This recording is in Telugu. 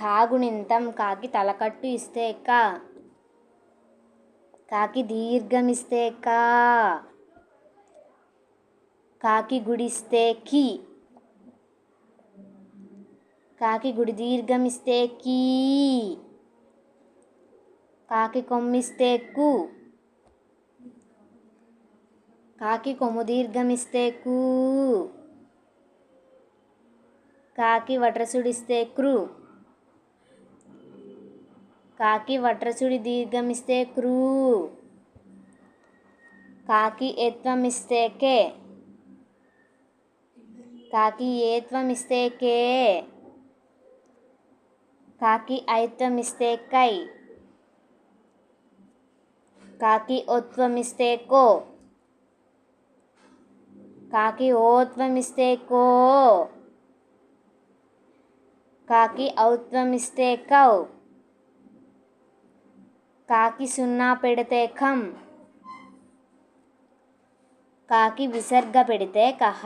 ఖాగుణింతం కాకి తలకట్టు ఇస్తే క. కాకి దీర్ఘమిస్తే కా. కాకి గుడిస్తే కి. కాకి గుడి దీర్ఘమిస్తే కీ. కాకి కొమ్మిస్తే కు. కాకి కొమ్ము దీర్ఘమిస్తే కూ. కాకి వట్రసుడిస్తే క్రు. కాకి వట్రసుడి దీర్ఘమిస్తే క్రూ. కాకి ఏత్వమిస్తే కే. కాకి ఏత్వమిస్తే కే. కాకి ఐత్వమిస్తే కై. కాకి ఒత్వమిస్తే కో. కాకి ఓత్వమిస్తే కో. కాకి ఔత్వమిస్తే కౌ. కాకి సున్నా పెడితే ఖం. కాకి విసర్గ పెడితే కహ.